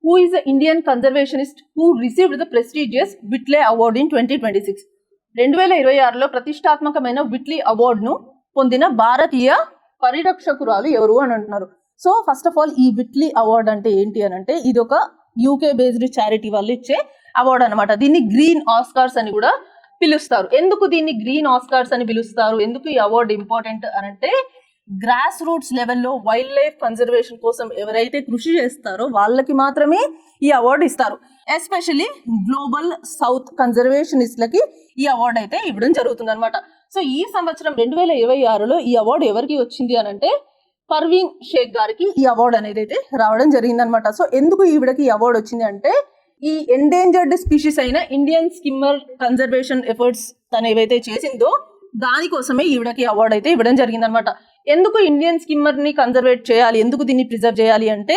Who is the Indian conservationist who received the prestigious Whitley award in 2026? 2026లో ప్రతిష్టాత్మకమైన Whitley అవార్డును పొందిన భారతీయ పరిరక్షకురాలు ఎవరు అని అంటున్నారు. సో ఫస్ట్ ఆఫ్ ఆల్ ఈ విట్లీ అవార్డ్ అంటే ఏంటి అని అంటే ఇది ఒక యూకే బేస్డ్ చారిటీ వాళ్ళు ఇచ్చే అవార్డు అనమాట. దీన్ని గ్రీన్ ఆస్కార్స్ అని కూడా పిలుస్తారు. ఎందుకు దీన్ని గ్రీన్ ఆస్కార్స్ అని పిలుస్తారు, ఎందుకు ఈ అవార్డు ఇంపార్టెంట్ అని అంటే గ్రాస్ రూట్స్ లెవెల్లో వైల్డ్ లైఫ్ కన్జర్వేషన్ కోసం ఎవరైతే కృషి చేస్తారో వాళ్ళకి మాత్రమే ఈ అవార్డు ఇస్తారు. ఎస్పెషల్లీ గ్లోబల్ సౌత్ కన్జర్వేషనిస్ట్లకి ఈ అవార్డు అయితే ఇవ్వడం జరుగుతుంది అనమాట. సో ఈ సంవత్సరం 2026లో ఈ అవార్డు ఎవరికి వచ్చింది అని అంటే పర్వీన్ షేక్ గారికి ఈ అవార్డు అనేది అయితే రావడం జరిగింది అనమాట. సో ఎందుకు ఈవిడకి ఈ అవార్డు వచ్చింది అంటే ఈ ఎండేంజర్డ్ స్పీషీస్ అయిన ఇండియన్ స్కిమ్మర్ కన్జర్వేషన్ ఎఫర్ట్స్ తను ఏవైతే చేసిందో దానికోసమే ఈవిడకి అవార్డు అయితే ఇవ్వడం జరిగింది అనమాట. ఎందుకు ఇండియన్ స్కిమ్మర్ ని కన్జర్వేట్ చేయాలి, ఎందుకు దీన్ని ప్రిజర్వ్ చేయాలి అంటే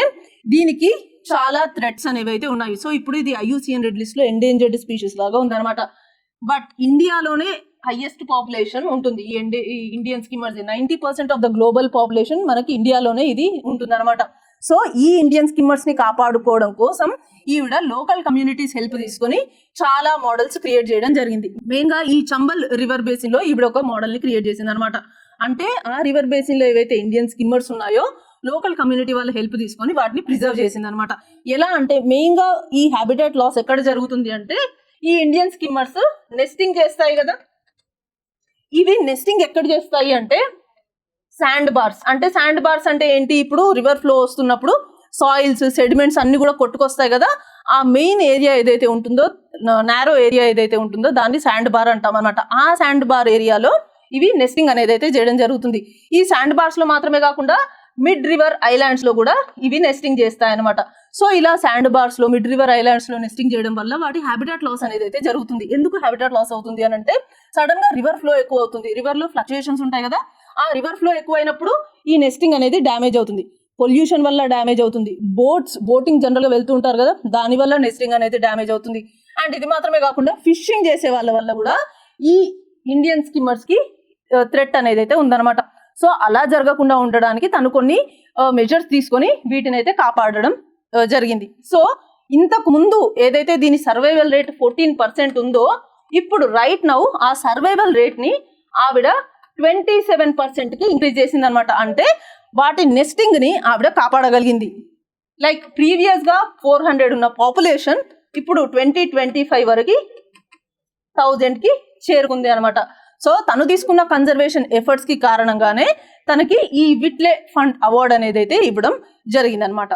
దీనికి చాలా థ్రెట్స్ అనేవి అయితే ఉన్నాయి. సో ఇప్పుడు ఇది IUCN రెడ్ లిస్ట్ లో ఎండేంజర్డ్ స్పీషీస్ లాగా ఉందన్నమాట. బట్ ఇండియాలోనే హైయెస్ట్ పాపులేషన్ ఉంటుంది ఈ Indian skimmers. 90% of the global population మనకి ఇండియాలోనే ఇది ఉంటుంది అనమాట. సో ఈ ఇండియన్ స్కిమ్మర్స్ ని కాపాడుకోవడం కోసం ఈవిడ లోకల్ కమ్యూనిటీస్ హెల్ప్ తీసుకొని చాలా మోడల్స్ క్రియేట్ చేయడం జరిగింది. మెయిన్ గా ఈ చంబల్ రివర్ బేసిన్ లో ఈవిడ ఒక మోడల్ ని క్రియేట్ చేసింది అనమాట. అంటే ఆ రివర్ బేసిన్ లో ఏవైతే ఇండియన్ స్కిమ్మర్స్ ఉన్నాయో లోకల్ కమ్యూనిటీ వాళ్ళ హెల్ప్ తీసుకొని వాటిని ప్రిజర్వ్ చేసింది అనమాట. ఎలా అంటే మెయిన్ గా ఈ హ్యాబిటాట్ లాస్ ఎక్కడ జరుగుతుంది అంటే ఈ ఇండియన్ స్కిమ్మర్స్ నెస్టింగ్ చేస్తాయి కదా, ఇవి నెస్టింగ్ ఎక్కడ చేస్తాయి అంటే శాండ్ బార్స్. అంటే శాండ్ బార్స్ అంటే ఏంటి, ఇప్పుడు రివర్ ఫ్లో వస్తున్నప్పుడు సాయిల్స్ సెడిమెంట్స్ అన్ని కూడా కొట్టుకొస్తాయి కదా, ఆ మెయిన్ ఏరియా ఏదైతే ఉంటుందో నారో ఏరియా ఏదైతే ఉంటుందో దాన్ని శాండ్ బార్ అంటాం అనమాట. ఆ శాండ్ బార్ ఏరియాలో ఇవి నెస్టింగ్ అనేది అయితే చేయడం జరుగుతుంది. ఈ శాండ్ బార్స్ లో మాత్రమే కాకుండా మిడ్ రివర్ ఐలాండ్స్ లో కూడా ఇవి నెస్టింగ్ చేస్తాయి అనమాట. సో ఇలా శాండ్ బార్స్ లో మిడ్ రివర్ ఐలాండ్స్ లో నెస్టింగ్ చేయడం వల్ల వాటి హ్యాబిటాట్ లాస్ అనేది అయితే జరుగుతుంది. ఎందుకు హ్యాబిటాట్ లాస్ అవుతుంది అని అంటే సడన్ గా రివర్ ఫ్లో ఎక్కువ అవుతుంది, రివర్ లో ఫ్లక్చుయేషన్స్ ఉంటాయి కదా, ఆ రివర్ ఫ్లో ఎక్కువైనప్పుడు ఈ నెస్టింగ్ అనేది డ్యామేజ్ అవుతుంది, పొల్యూషన్ వల్ల డ్యామేజ్ అవుతుంది, బోటింగ్ జనరల్ గా వెళ్తూ ఉంటారు కదా దాని వల్ల నెస్టింగ్ అనేది డ్యామేజ్ అవుతుంది. అండ్ ఇది మాత్రమే కాకుండా ఫిషింగ్ చేసే వాళ్ళ వల్ల కూడా ఈ ఇండియన్ స్కిమ్మర్స్ కి థ్రెట్ అనేది అయితే ఉందన్నమాట. సో అలా జరగకుండా ఉండడానికి తను కొన్ని మెజర్స్ తీసుకొని వీటిని అయితే కాపాడడం జరిగింది. సో ఇంతకు ముందు ఏదైతే దీని సర్వైవల్ రేట్ 14% ఉందో ఇప్పుడు రైట్ నౌ ఆ సర్వైవల్ రేట్ ని ఆవిడ 27% కి ఇంక్రీజ్ చేసింది అనమాట. అంటే వాటి నెస్టింగ్ ని ఆవిడ కాపాడగలిగింది. లైక్ ప్రీవియస్ గా 400 ఉన్న పాపులేషన్ ఇప్పుడు 2025 వరకు 1000 కి చేరుకుంది అనమాట. సో తను తీసుకున్న కన్జర్వేషన్ ఎఫర్ట్స్ కి కారణంగానే తనకి ఈ విట్లే ఫండ్ అవార్డ్ అనేది అయితే ఇవ్వడం జరిగింది అనమాట.